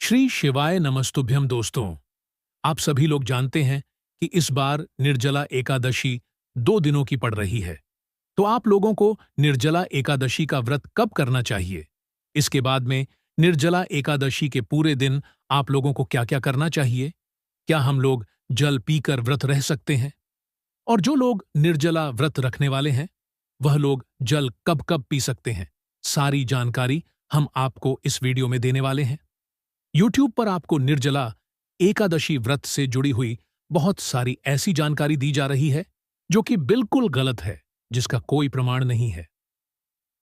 श्री शिवाय नमस्तुभ्यम दोस्तों। आप सभी लोग जानते हैं कि इस बार निर्जला एकादशी 2 दिनों की पड़ रही है। तो आप लोगों को निर्जला एकादशी का व्रत कब करना चाहिए, इसके बाद में निर्जला एकादशी के पूरे दिन आप लोगों को क्या क्या करना चाहिए, क्या हम लोग जल पीकर व्रत रह सकते हैं, और जो लोग निर्जला व्रत रखने वाले हैं वह लोग जल कब कब पी सकते हैं, सारी जानकारी हम आपको इस वीडियो में देने वाले हैं। YouTube पर आपको निर्जला एकादशी व्रत से जुड़ी हुई बहुत सारी ऐसी जानकारी दी जा रही है जो कि बिल्कुल गलत है, जिसका कोई प्रमाण नहीं है।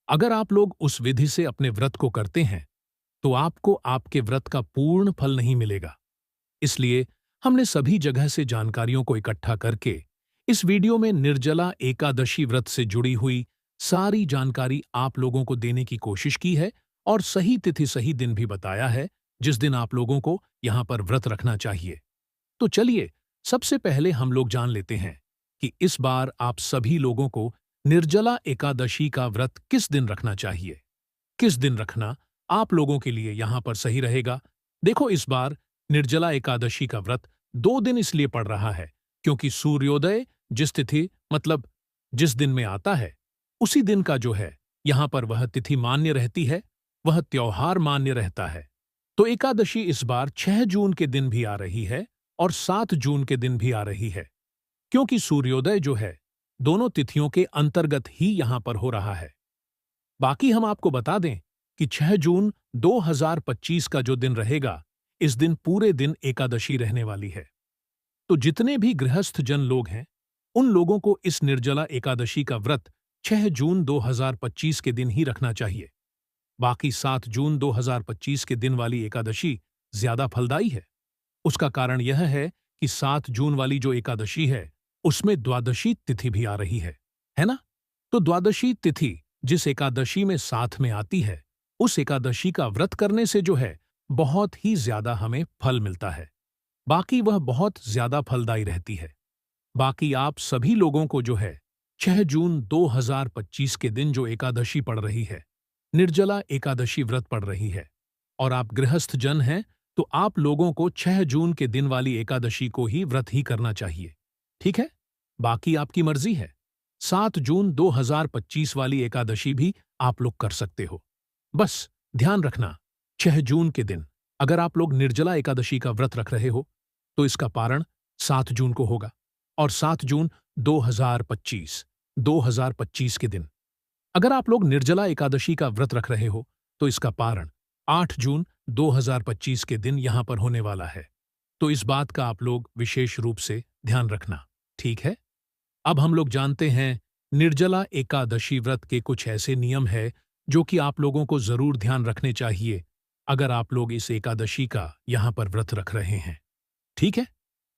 अगर आप लोग उस विधि से अपने व्रत को करते हैं तो आपको आपके व्रत का पूर्ण फल नहीं मिलेगा। इसलिए हमने सभी जगह से जानकारियों को इकट्ठा करके इस वीडियो में निर्जला एकादशी व्रत से जुड़ी हुई सारी जानकारी आप लोगों को देने की कोशिश की है, और सही तिथि सही दिन भी बताया है जिस दिन आप लोगों को यहां पर व्रत रखना चाहिए। तो चलिए सबसे पहले हम लोग जान लेते हैं कि इस बार आप सभी लोगों को निर्जला एकादशी का व्रत किस दिन रखना चाहिए, किस दिन रखना आप लोगों के लिए यहां पर सही रहेगा। देखो, इस बार निर्जला एकादशी का व्रत 2 दिन इसलिए पड़ रहा है क्योंकि सूर्योदय जिस तिथि मतलब जिस दिन में आता है उसी दिन का जो है यहां पर वह तिथि मान्य रहती है, वह त्योहार मान्य रहता है। तो एकादशी इस बार 6 जून के दिन भी आ रही है और 7 जून के दिन भी आ रही है, क्योंकि सूर्योदय जो है दोनों तिथियों के अंतर्गत ही यहां पर हो रहा है। बाकी हम आपको बता दें कि 6 जून 2025 का जो दिन रहेगा, इस दिन पूरे दिन एकादशी रहने वाली है। तो जितने भी गृहस्थ जन लोग हैं उन लोगों को इस निर्जला एकादशी का व्रत 6 जून 2025 के दिन ही रखना चाहिए। बाकी 7 जून 2025 के दिन वाली एकादशी ज्यादा फलदायी है। उसका कारण यह है कि 7 जून वाली जो एकादशी है उसमें द्वादशी तिथि भी आ रही है ना? तो द्वादशी तिथि जिस एकादशी में साथ में आती है, उस एकादशी का व्रत करने से जो है बहुत ही ज्यादा हमें फल मिलता है। बाकी वह बहुत ज्यादा फलदायी रहती है। बाकी आप सभी लोगों को जो है 6 जून 2025 के दिन जो एकादशी पड़ रही है, निर्जला एकादशी व्रत पड़ रही है, और आप गृहस्थ जन हैं तो आप लोगों को 6 जून के दिन वाली एकादशी को ही व्रत ही करना चाहिए। ठीक है? बाकी आपकी मर्जी है। 7 जून 2025 वाली एकादशी भी आप लोग कर सकते हो। बस ध्यान रखना, 6 जून के दिन अगर आप लोग निर्जला एकादशी का व्रत रख रहे हो तो इसका पारण 7 जून को होगा, और 7 जून 2025 के दिन अगर आप लोग निर्जला एकादशी का व्रत रख रहे हो तो इसका पारण 8 जून 2025 के दिन यहां पर होने वाला है। तो इस बात का आप लोग विशेष रूप से ध्यान रखना। ठीक है? अब हम लोग जानते हैं निर्जला एकादशी व्रत के कुछ ऐसे नियम है जो कि आप लोगों को जरूर ध्यान रखने चाहिए अगर आप लोग इस एकादशी का यहां पर व्रत रख रहे हैं। ठीक है?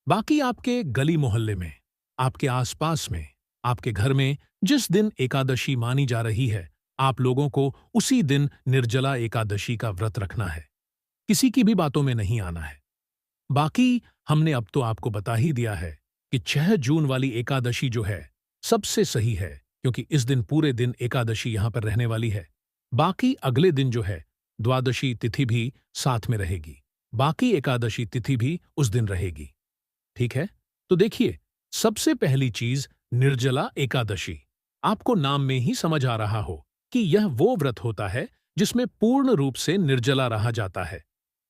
बाकी आपके गली मोहल्ले में, आपके आसपास में, आपके घर में जिस दिन एकादशी मानी जा रही है, आप लोगों को उसी दिन निर्जला एकादशी का व्रत रखना है। किसी की भी बातों में नहीं आना है। बाकी हमने अब तो आपको बता ही दिया है कि 6 जून वाली एकादशी जो है सबसे सही है, क्योंकि इस दिन पूरे दिन एकादशी यहां पर रहने वाली है। बाकी अगले दिन जो है द्वादशी तिथि भी साथ में रहेगी, बाकी एकादशी तिथि भी उस दिन रहेगी। ठीक है? तो देखिए, सबसे पहली चीज निर्जला एकादशी। आपको नाम में ही समझ आ रहा हो कि यह वो व्रत होता है जिसमें पूर्ण रूप से निर्जला रहा जाता है,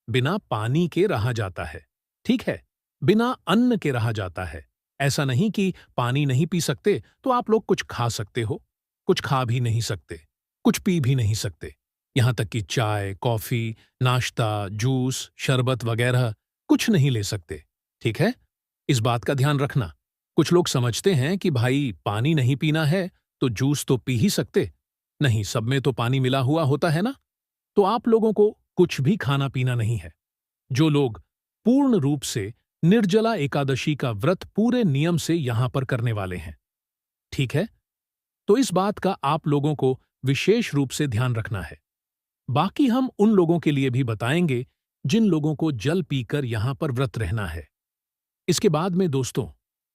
बिना पानी के रहा जाता है। ठीक है? बिना अन्न के रहा जाता है। ऐसा नहीं कि पानी नहीं पी सकते तो आप लोग कुछ खा सकते हो, कुछ खा भी नहीं सकते, कुछ पी भी नहीं सकते। यहां तक कि चाय, कॉफी, नाश्ता, जूस, शरबत वगैरह कुछ नहीं ले सकते। ठीक है? इस बात का ध्यान रखना। कुछ लोग समझते हैं कि भाई पानी नहीं पीना है तो जूस तो पी ही सकते। नहीं, सब में तो पानी मिला हुआ होता है ना? तो आप लोगों को कुछ भी खाना पीना नहीं है। जो लोग पूर्ण रूप से निर्जला एकादशी का व्रत पूरे नियम से यहां पर करने वाले हैं। ठीक है? तो इस बात का आप लोगों को विशेष रूप से ध्यान रखना है। बाकी हम उन लोगों के लिए भी बताएंगे जिन लोगों को जल पीकर यहां पर व्रत रहना है। इसके बाद में दोस्तों,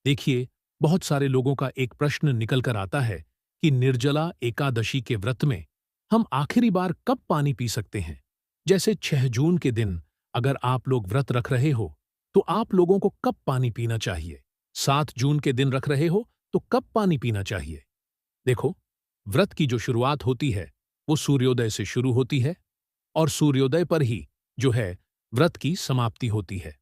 देखिए, बहुत सारे लोगों का एक प्रश्न निकल कर आता है कि निर्जला एकादशी के व्रत में हम आखिरी बार कब पानी पी सकते हैं। जैसे 6 जून के दिन अगर आप लोग व्रत रख रहे हो तो आप लोगों को कब पानी पीना चाहिए? 7 जून के दिन रख रहे हो तो कब पानी पीना चाहिए? देखो, व्रत की जो शुरुआत होती है वो सूर्योदय से शुरू होती है और सूर्योदय पर ही जो है व्रत की समाप्ति होती है।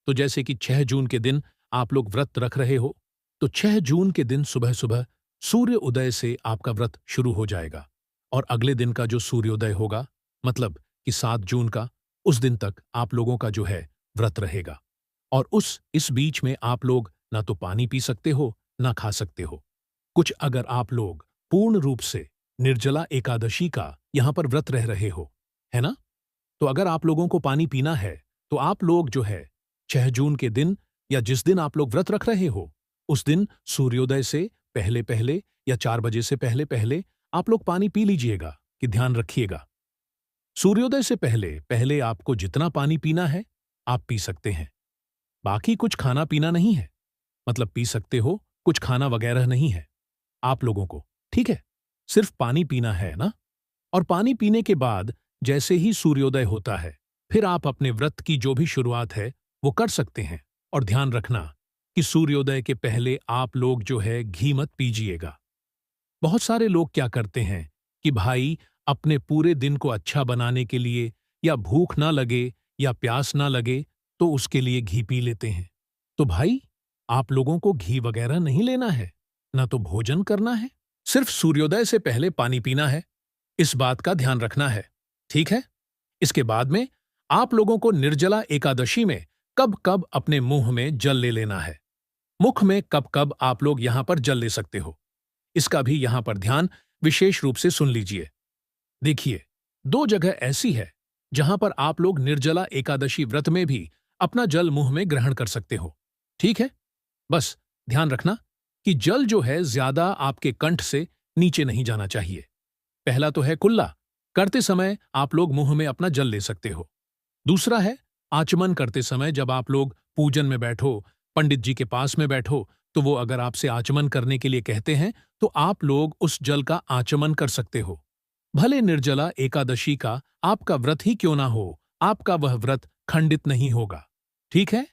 तो जैसे कि 6 जून के दिन आप लोग व्रत रख रहे हो तो 6 जून के दिन सुबह सुबह सूर्य उदय से आपका व्रत शुरू हो जाएगा और अगले दिन का जो सूर्योदय होगा मतलब कि 7 जून का, उस दिन तक आप लोगों का जो है व्रत रहेगा। और इस बीच में आप लोग ना तो पानी पी सकते हो ना खा सकते हो। कुछ अगर आप लोग पूर्ण रूप से निर्जला एकादशी का यहां पर व्रत रह रहे हो, है ना? तो अगर आप लोगों को पानी पीना है तो आप लोग जो है 6 जून के दिन या जिस दिन आप लोग व्रत रख रहे हो उस दिन सूर्योदय से पहले पहले या 4 बजे से पहले पहले आप लोग पानी पी लीजिएगा कि ध्यान रखिएगा। सूर्योदय से पहले पहले आपको जितना पानी पीना है आप पी सकते हैं। बाकी कुछ खाना पीना नहीं है, मतलब पी सकते हो, कुछ खाना वगैरह नहीं है आप लोगों को, ठीक है? सिर्फ पानी पीना है ना? और पानी पीने के बाद जैसे ही सूर्योदय होता है फिर आप अपने व्रत की जो भी शुरुआत है वो कर सकते हैं। और ध्यान रखना कि सूर्योदय के पहले आप लोग जो है घी मत पीजिएगा। बहुत सारे लोग क्या करते हैं कि भाई अपने पूरे दिन को अच्छा बनाने के लिए या भूख ना लगे या प्यास ना लगे तो उसके लिए घी पी लेते हैं। तो भाई आप लोगों को घी वगैरह नहीं लेना है, ना तो भोजन करना है, सिर्फ सूर्योदय से पहले पानी पीना है। इस बात का ध्यान रखना है, ठीक है? इसके बाद में आप लोगों को निर्जला एकादशी में कब कब अपने मुंह में जल ले लेना है। मुख में कब कब आप लोग यहां पर जल ले सकते हो, इसका भी यहां पर ध्यान विशेष रूप से सुन लीजिए। देखिए, 2 जगह ऐसी है जहां पर आप लोग निर्जला एकादशी व्रत में भी अपना जल मुंह में ग्रहण कर सकते हो, ठीक है? बस ध्यान रखना कि जल जो है ज्यादा आपके कंठ से नीचे नहीं जाना चाहिए। पहला तो है कुल्ला, करते समय आप लोग मुंह में अपना जल ले सकते हो। दूसरा है आचमन करते समय, जब आप लोग पूजन में बैठो, पंडित जी के पास में बैठो, तो वो अगर आपसे आचमन करने के लिए कहते हैं तो आप लोग उस जल का आचमन कर सकते हो। भले निर्जला एकादशी का आपका व्रत ही क्यों ना हो, आपका वह व्रत खंडित नहीं होगा, ठीक है?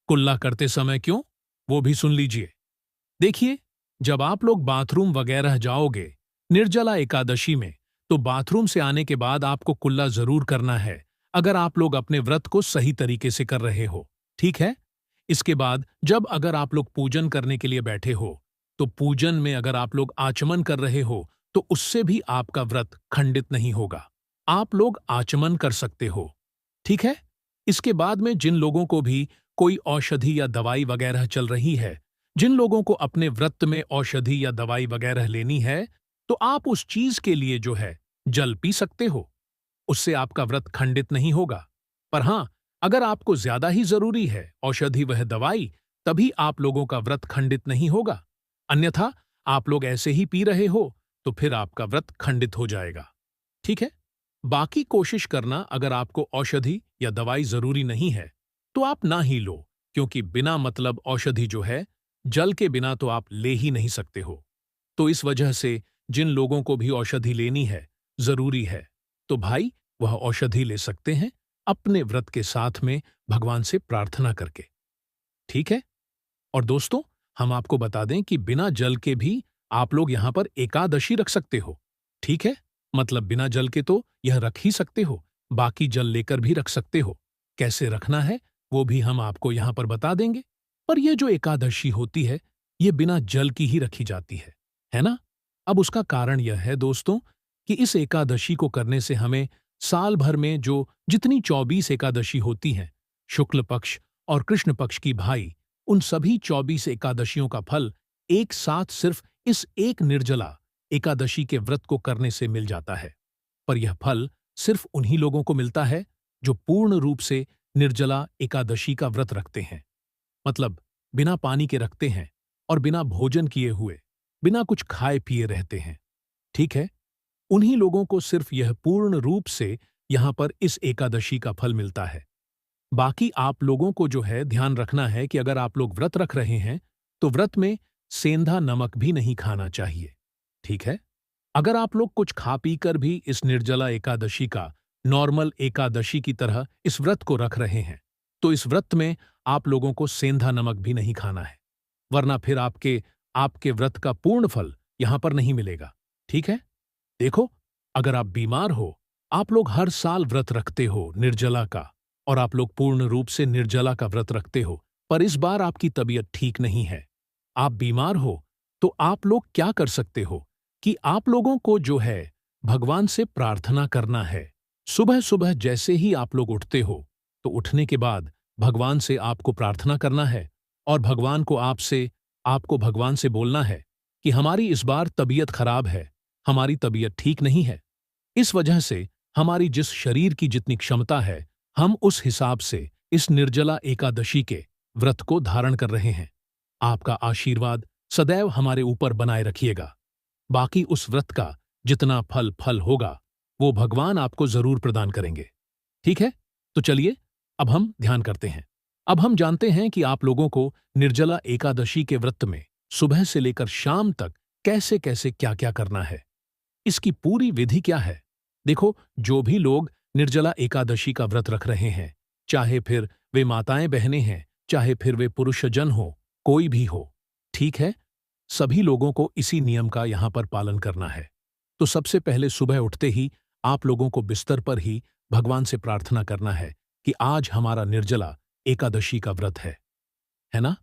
कुल्ला करते समय क्यों, वो भी सुन लीजिए। देखिए, जब आप लोग बाथरूम वगैरह जाओगे निर्जला एकादशी में तो बाथरूम से आने के बाद आपको कुल्ला जरूर करना है अगर आप लोग अपने व्रत को सही तरीके से कर रहे हो, ठीक है? इसके बाद जब अगर आप लोग पूजन करने के लिए बैठे हो तो पूजन में अगर आप लोग आचमन कर रहे हो तो उससे भी आपका व्रत खंडित नहीं होगा, आप लोग आचमन कर सकते हो, ठीक है? इसके बाद में जिन लोगों को भी कोई औषधि या दवाई वगैरह चल रही है, जिन लोगों को अपने व्रत में औषधि या दवाई वगैरह लेनी है तो आप उस चीज के लिए जो है जल पी सकते हो, उससे आपका व्रत खंडित नहीं होगा। पर हां, अगर आपको ज्यादा ही जरूरी है औषधि वह दवाई, तभी आप लोगों का व्रत खंडित नहीं होगा। अन्यथा आप लोग ऐसे ही पी रहे हो तो फिर आपका व्रत खंडित हो जाएगा, ठीक है? बाकी कोशिश करना, अगर आपको औषधि या दवाई जरूरी नहीं है तो आप ना ही लो, क्योंकि बिना मतलब औषधि जो है जल के बिना तो आप ले ही नहीं सकते हो। तो इस वजह से जिन लोगों को भी औषधि लेनी है, जरूरी है, तो भाई वह औषधि ले सकते हैं अपने व्रत के साथ में भगवान से प्रार्थना करके, ठीक है? और दोस्तों, हम आपको बता दें कि बिना जल के भी आप लोग यहां पर एकादशी रख सकते हो, ठीक है? मतलब बिना जल के तो यह रख ही सकते हो, बाकी जल लेकर भी रख सकते हो। कैसे रखना है वो भी हम आपको यहां पर बता देंगे। पर यह जो एकादशी होती है ये बिना जल की ही रखी जाती है ना? अब उसका कारण यह है दोस्तों कि इस एकादशी को करने से हमें साल भर में जो जितनी 24 एकादशी होती हैं, शुक्ल पक्ष और कृष्ण पक्ष की भाई, उन सभी 24 एकादशियों का फल एक साथ सिर्फ इस एक निर्जला एकादशी के व्रत को करने से मिल जाता है। पर यह फल सिर्फ उन्हीं लोगों को मिलता है जो पूर्ण रूप से निर्जला एकादशी का व्रत रखते हैं, मतलब बिना पानी के रखते हैं और बिना भोजन किए हुए, बिना कुछ खाए पिए रहते हैं, ठीक है? उन्हीं लोगों को सिर्फ यह पूर्ण रूप से यहां पर इस एकादशी का फल मिलता है। बाकी आप लोगों को जो है ध्यान रखना है कि अगर आप लोग व्रत रख रहे हैं तो व्रत में सेंधा नमक भी नहीं खाना चाहिए, ठीक है? अगर आप लोग कुछ खा पी कर भी इस निर्जला एकादशी का नॉर्मल एकादशी की तरह इस व्रत को रख रहे हैं, तो इस व्रत में आप लोगों को सेंधा नमक भी नहीं खाना है, वरना फिर आपके आपके व्रत का पूर्ण फल यहां पर नहीं मिलेगा। ठीक है? देखो, अगर आप बीमार हो, आप लोग हर साल व्रत रखते हो निर्जला का, और आप लोग पूर्ण रूप से निर्जला का व्रत रखते हो, पर इस बार आपकी तबीयत ठीक नहीं है, आप बीमार हो, तो आप लोग क्या कर सकते हो कि आप लोगों को जो है भगवान से प्रार्थना करना है। सुबह सुबह जैसे ही आप लोग उठते हो, तो उठने के बाद भगवान से आपको प्रार्थना करना है, और भगवान को आपको भगवान से बोलना है कि हमारी इस बार तबीयत खराब है, हमारी तबीयत ठीक नहीं है, इस वजह से हमारी जिस शरीर की जितनी क्षमता है, हम उस हिसाब से इस निर्जला एकादशी के व्रत को धारण कर रहे हैं। आपका आशीर्वाद सदैव हमारे ऊपर बनाए रखिएगा। बाकी उस व्रत का जितना फल होगा, वो भगवान आपको जरूर प्रदान करेंगे। ठीक है? तो चलिए, अब हम ध्यान करते हैं। अब हम जानते हैं कि आप लोगों को निर्जला एकादशी के व्रत में सुबह से लेकर शाम तक कैसे कैसे क्या क्या करना है। इसकी पूरी विधि क्या है? देखो, जो भी लोग निर्जला एकादशी का व्रत रख रहे हैं, चाहे फिर वे माताएं बहनें हैं, चाहे फिर वे पुरुषजन हो, कोई भी हो, ठीक है, सभी लोगों को इसी नियम का यहां पर पालन करना है। तो सबसे पहले सुबह उठते ही आप लोगों को बिस्तर पर ही भगवान से प्रार्थना करना है कि आज हमारा निर्जला एकादशी का व्रत है ना?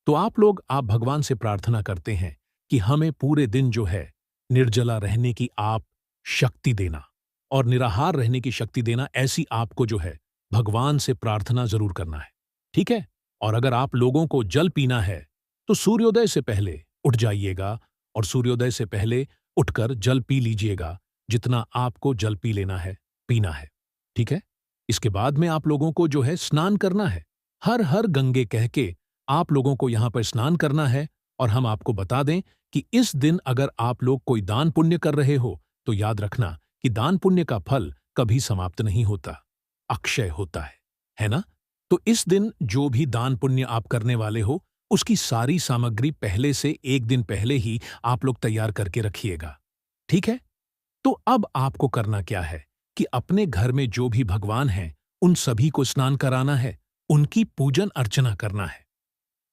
तो आप भगवान से प्रार्थना करते हैं कि हमें पूरे दिन जो है निर्जला रहने की आप शक्ति देना, और निराहार रहने की शक्ति देना, ऐसी आपको जो है भगवान से प्रार्थना जरूर करना है। ठीक है? और अगर आप लोगों को जल पीना है, तो सूर्योदय से पहले उठ जाइएगा, और सूर्योदय से पहले उठकर जल पी लीजिएगा, जितना आपको जल पी लेना है, पीना है। ठीक है? इसके बाद में आप लोगों को जो है स्नान करना है। हर हर गंगे कह के आप लोगों को यहां पर स्नान करना है। और हम आपको बता दें कि इस दिन अगर आप लोग कोई दान पुण्य कर रहे हो, तो याद रखना कि दान पुण्य का फल कभी समाप्त नहीं होता, अक्षय होता है ना? तो इस दिन जो भी दान पुण्य आप करने वाले हो, उसकी सारी सामग्री पहले से एक दिन पहले ही आप लोग तैयार करके रखिएगा। ठीक है? तो अब आपको करना क्या है कि अपने घर में जो भी भगवान हैं, उन सभी को स्नान कराना है, उनकी पूजन अर्चना करना है।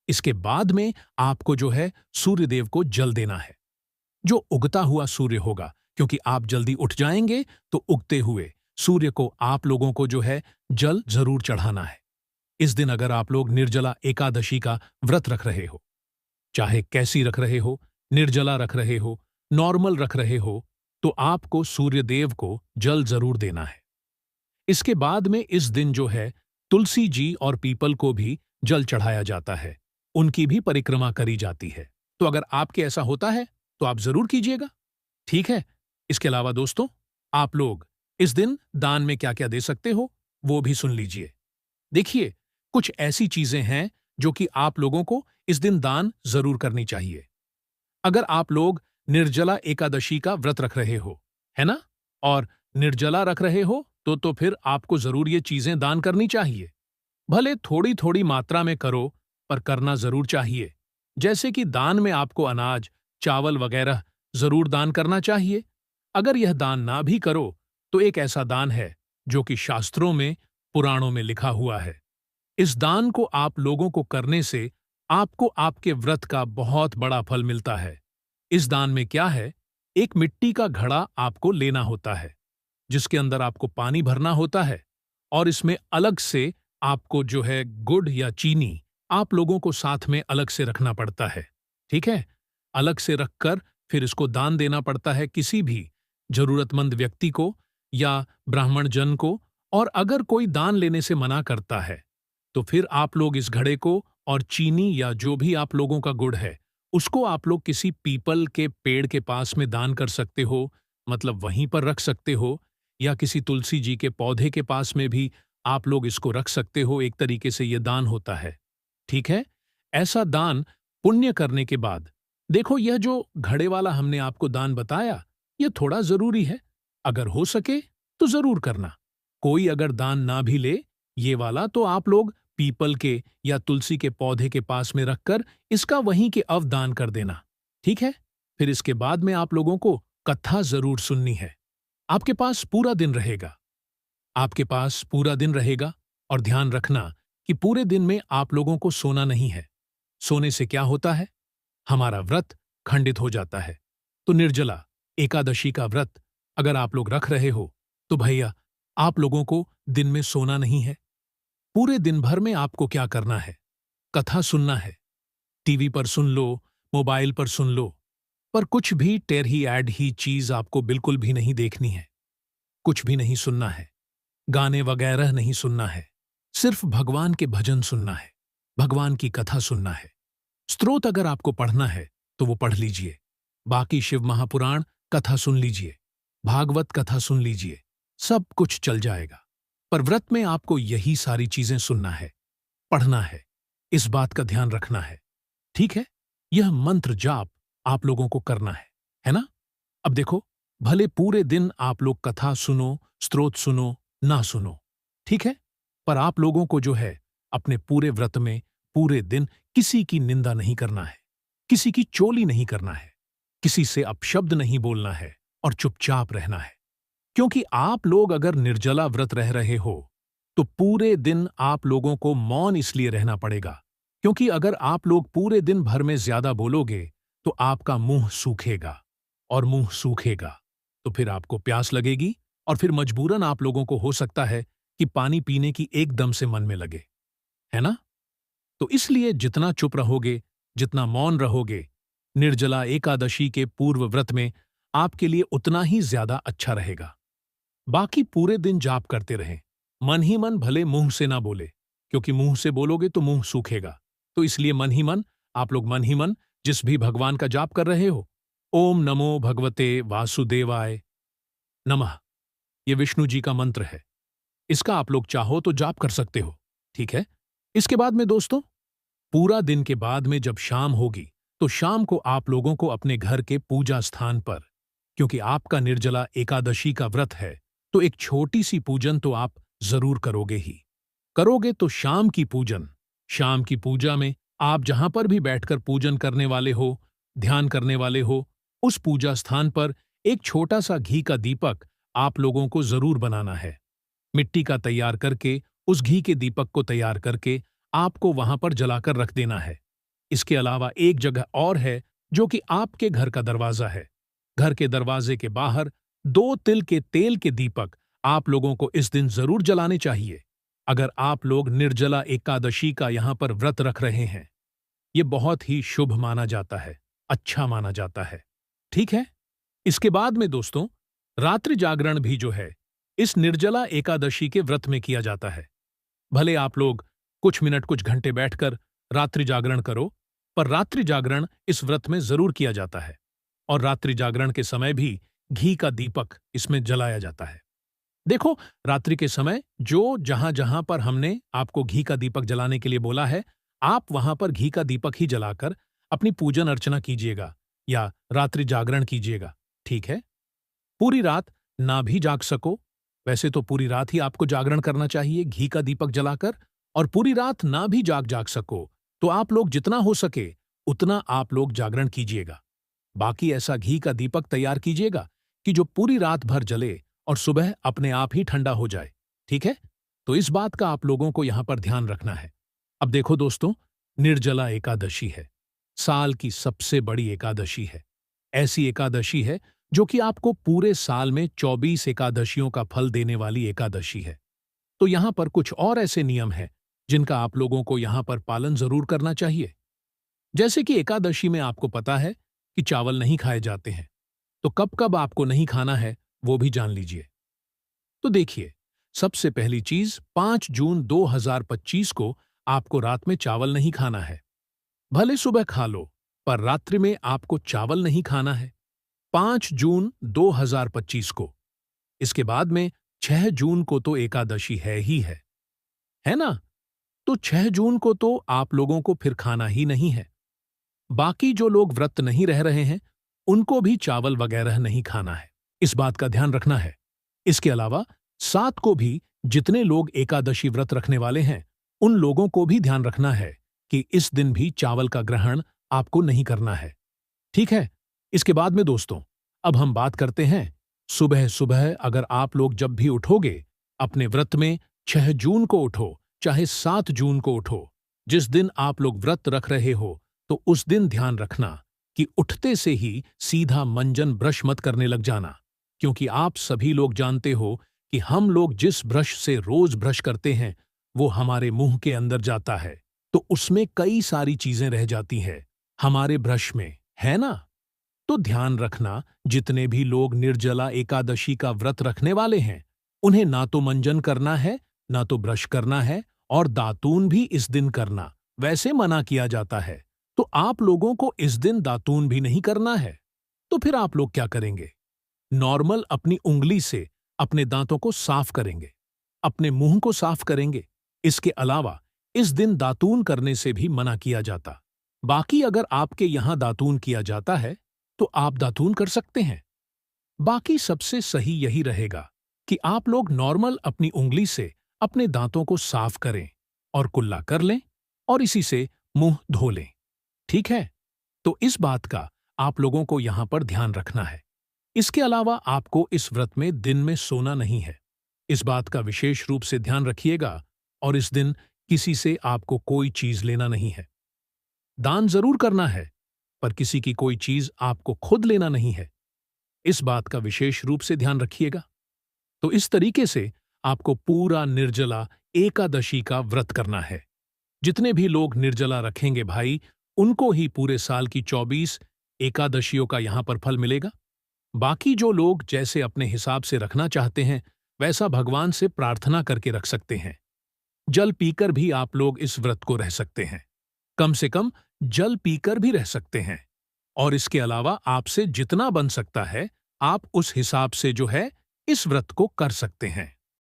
इसके बाद में आपको जो है सूर्यदेव को जल देना है, जो उगता हुआ सूर्य होगा, क्योंकि आप जल्दी उठ जाएंगे तो उगते हुए सूर्य को आप लोगों को जो है जल जरूर चढ़ाना है। इस दिन अगर आप लोग निर्जला एकादशी का व्रत रख रहे हो, चाहे कैसी रख रहे हो, निर्जला रख रहे हो, नॉर्मल रख रहे हो, तो आपको सूर्यदेव को जल जरूर देना है। इसके बाद में इस दिन जो है तुलसी जी और पीपल को भी जल चढ़ाया जाता है, उनकी भी परिक्रमा करी जाती है। तो अगर आपके ऐसा होता है तो आप जरूर कीजिएगा। ठीक है? इसके अलावा दोस्तों, आप लोग इस दिन दान में क्या क्या दे सकते हो, वो भी सुन लीजिए। देखिए, कुछ ऐसी चीजें हैं जो कि आप लोगों को इस दिन दान जरूर करनी चाहिए। अगर आप लोग निर्जला एकादशी का व्रत रख रहे हो, है ना, और निर्जला रख रहे हो, तो फिर आपको जरूर ये चीजें दान करनी चाहिए। भले थोड़ी थोड़ी मात्रा में करो, पर करना जरूर चाहिए। जैसे कि दान में आपको अनाज, चावल वगैरह जरूर दान करना चाहिए। अगर यह दान ना भी करो, तो एक ऐसा दान है जो कि शास्त्रों में, पुराणों में लिखा हुआ है। इस दान को आप लोगों को करने से आपको आपके व्रत का बहुत बड़ा फल मिलता है। इस दान में क्या है, एक मिट्टी का घड़ा आपको लेना होता है, जिसके अंदर आपको पानी भरना होता है, और इसमें अलग से आपको जो है गुड़ या चीनी आप लोगों को साथ में अलग से रखना पड़ता है। ठीक है? अलग से रखकर फिर इसको दान देना पड़ता है किसी भी जरूरतमंद व्यक्ति को या ब्राह्मण जन को। और अगर कोई दान लेने से मना करता है, तो फिर आप लोग इस घड़े को और चीनी या जो भी आप लोगों का गुड़ है, उसको आप लोग किसी पीपल के पेड़ के पास में दान कर सकते हो, मतलब वहीं पर रख सकते हो, या किसी तुलसी जी के पौधे के पास में भी आप लोग इसको रख सकते हो। एक तरीके से यह दान होता है। ठीक है? ऐसा दान पुण्य करने के बाद, देखो, यह जो घड़े वाला हमने आपको दान बताया, यह थोड़ा जरूरी है। अगर हो सके तो जरूर करना। कोई अगर दान ना भी ले ये वाला, तो आप लोग पीपल के या तुलसी के पौधे के पास में रखकर इसका वहीं के अवदान कर देना। ठीक है? फिर इसके बाद में आप लोगों को कथा जरूर सुननी है। आपके पास पूरा दिन रहेगा। आपके पास पूरा दिन रहेगा और ध्यान रखना कि पूरे दिन में आप लोगों को सोना नहीं है। सोने से क्या होता है? हमारा व्रत खंडित हो जाता है। तो निर्जला एकादशी का व्रत अगर आप लोग रख रहे हो तो भैया आप लोगों को दिन में सोना नहीं है। पूरे दिन भर में आपको क्या करना है? कथा सुनना है। टीवी पर सुन लो, मोबाइल पर सुन लो, पर कुछ भी टेढ़ी ऐड ही चीज आपको बिल्कुल भी नहीं देखनी है। कुछ भी नहीं सुनना है। गाने वगैरह नहीं सुनना है। सिर्फ भगवान के भजन सुनना है। भगवान की कथा सुनना है। स्तोत्र अगर आपको पढ़ना है तो वो पढ़ लीजिए। बाकी शिव महापुराण कथा सुन लीजिए। भागवत कथा सुन लीजिए। सब कुछ चल जाएगा। पर व्रत में आपको यही सारी चीजें सुनना है, पढ़ना है। इस बात का ध्यान रखना है। ठीक है? यह मंत्र जाप आप लोगों को करना है ना? अब देखो, भले पूरे दिन आप लोग कथा सुनो, स्तोत्र सुनो, ना सुनो, ठीक है? पर आप लोगों को जो है अपने पूरे व्रत में पूरे दिन किसी की निंदा नहीं करना है, किसी की चोली नहीं करना है, किसी से अपशब्द नहीं बोलना है और चुपचाप रहना है। क्योंकि आप लोग अगर निर्जला व्रत रह रहे हो तो पूरे दिन आप लोगों को मौन इसलिए रहना पड़ेगा क्योंकि अगर आप लोग पूरे दिन भर में ज्यादा बोलोगे तो आपका मुंह सूखेगा और मुंह सूखेगा तो फिर आपको प्यास लगेगी और फिर मजबूरन आप लोगों को हो सकता है कि पानी पीने की एकदम से मन में लगे, है ना? तो इसलिए जितना चुप रहोगे, जितना मौन रहोगे, निर्जला एकादशी के पूर्व व्रत में आपके लिए उतना ही ज्यादा अच्छा रहेगा। बाकी पूरे दिन जाप करते रहें। मन ही मन भले मुंह से ना बोले, क्योंकि मुंह से बोलोगे तो मुंह सूखेगा। तो इसलिए मन ही मन, आप लोग मन ही मन जिस भी भगवान का जाप कर रहे हो, ओम नमो भगवते वासुदेवाय नमः, ये विष्णु जी का मंत्र है। इसका आप लोग चाहो तो जाप कर सकते हो, ठीक है? इसके बाद में दोस्तों, पूरा दिन के बाद में जब शाम होगी तो शाम को आप लोगों को अपने घर के पूजा स्थान पर, क्योंकि आपका निर्जला एकादशी का व्रत है, तो एक छोटी सी पूजन तो आप जरूर करोगे ही। करोगे तो शाम की पूजन, शाम की पूजा में आप जहां पर भी बैठकर पूजन करने वाले हो, ध्यान करने वाले हो, उस पूजा स्थान पर एक छोटा सा घी का दीपक आप लोगों को जरूर बनाना है। मिट्टी का तैयार करके, उस घी के दीपक को तैयार करके आपको वहां पर जलाकर रख देना है। इसके अलावा एक जगह और है जो कि आपके घर का दरवाजा है। घर के दरवाजे के बाहर 2 तिल के तेल के दीपक आप लोगों को इस दिन जरूर जलाने चाहिए। अगर आप लोग निर्जला एकादशी का यहां पर व्रत रख रहे हैं, ये बहुत ही शुभ माना जाता है, अच्छा माना जाता है, ठीक है? इसके बाद में दोस्तों, रात्रि जागरण भी जो है इस निर्जला एकादशी के व्रत में किया जाता है। भले आप लोग कुछ मिनट कुछ घंटे बैठकर रात्रि जागरण करो, पर रात्रि जागरण इस व्रत में जरूर किया जाता है और रात्रि जागरण के समय भी घी का दीपक इसमें जलाया जाता है। देखो, रात्रि के समय जो जहां जहां पर हमने आपको घी का दीपक जलाने के लिए बोला है, आप वहां पर घी का दीपक ही जलाकर अपनी पूजन अर्चना कीजिएगा या रात्रि जागरण कीजिएगा, ठीक है? पूरी रात ना भी जाग सको, वैसे तो पूरी रात ही आपको जागरण करना चाहिए घी का दीपक जलाकर, और पूरी रात ना भी जाग सको तो आप लोग जितना हो सके उतना आप लोग जागरण कीजिएगा। बाकी ऐसा घी का दीपक तैयार कीजिएगा कि जो पूरी रात भर जले और सुबह अपने आप ही ठंडा हो जाए, ठीक है? तो इस बात का आप लोगों को यहां पर ध्यान रखना है। अब देखो दोस्तों, निर्जला एकादशी है, साल की सबसे बड़ी एकादशी है। ऐसी एकादशी है जो कि आपको पूरे साल में 24 एकादशियों का फल देने वाली एकादशी है। तो यहां पर कुछ और ऐसे नियम हैं जिनका आप लोगों को यहां पर पालन जरूर करना चाहिए। जैसे कि एकादशी में आपको पता है कि चावल नहीं खाए जाते हैं, तो कब कब आपको नहीं खाना है वो भी जान लीजिए। तो देखिए, सबसे पहली चीज 5 जून 2025 को आपको रात में चावल नहीं खाना है। भले सुबह खा लो, पर रात्रि में आपको चावल नहीं खाना है। 5 जून 2025 को। इसके बाद में 6 जून को तो एकादशी है ही है ना? तो 6 जून को तो आप लोगों को फिर खाना ही नहीं है। बाकी जो लोग व्रत नहीं रह रहे हैं, उनको भी चावल वगैरह नहीं खाना है। इस बात का ध्यान रखना है। इसके अलावा 7 को भी जितने लोग एकादशी व्रत रखने वाले हैं, उन लोगों को भी ध्यान रखना है कि इस दिन भी चावल का ग्रहण आपको नहीं करना है, ठीक है? इसके बाद में दोस्तों, अब हम बात करते हैं सुबह सुबह अगर आप लोग जब भी उठोगे अपने व्रत में 6 जून को उठो, चाहे 7 जून को उठो, जिस दिन आप लोग व्रत रख रहे हो, तो उस दिन ध्यान रखना कि उठते से ही सीधा मंजन ब्रश मत करने लग जाना, क्योंकि आप सभी लोग जानते हो कि हम लोग जिस ब्रश से रोज ब्रश करते हैं, वो हमारे मुंह के अंदर जाता है, तो उसमें कई सारी चीजें रह जाती हैं हमारे ब्रश में, है ना? तो ध्यान रखना, जितने भी लोग निर्जला एकादशी का व्रत रखने वाले हैं, उन्हें ना तो मंजन करना है, ना तो ब्रश करना है, और दातून भी इस दिन करना वैसे मना किया जाता है। तो आप लोगों को इस दिन दातून भी नहीं करना है। तो फिर आप लोग क्या करेंगे? नॉर्मल अपनी उंगली से अपने दांतों को साफ करेंगे, अपने मुंह को साफ करेंगे। इसके अलावा इस दिन दातून करने से भी मना किया जाता। बाकी अगर आपके यहां दातून किया जाता है, तो आप दातून कर सकते हैं। बाकी सबसे सही यही रहेगा कि आप लोग नॉर्मल अपनी उंगली से अपने दांतों को साफ करें और कुल्ला कर लें और इसी से मुंह धो लें। ठीक है? तो इस बात का आप लोगों को यहां पर ध्यान रखना है। इसके अलावा आपको इस व्रत में दिन में सोना नहीं है। इस बात का विशेष रूप से ध्यान रखिएगा, और इस दिन किसी से आपको कोई चीज लेना नहीं है। दान जरूर करना है, पर किसी की कोई चीज आपको खुद लेना नहीं है। इस बात का विशेष रूप से ध्यान रखिएगा। तो इस तरीके से आपको पूरा निर्जला एकादशी का व्रत करना है। जितने भी लोग निर्जला रखेंगे भाई, उनको ही पूरे साल की 24 एकादशियों का यहां पर फल मिलेगा। बाकी जो लोग जैसे अपने हिसाब से रखना चाहते हैं, वैसा भगवान से प्रार्थना करके रख सकते हैं। जल पीकर भी आप लोग इस व्रत को रह सकते हैं। कम से कम जल पीकर भी रह सकते हैं। और इसके अलावा आपसे जितना बन सकता है, आप उस हिसाब से जो है इस व्रत को कर सकते हैं।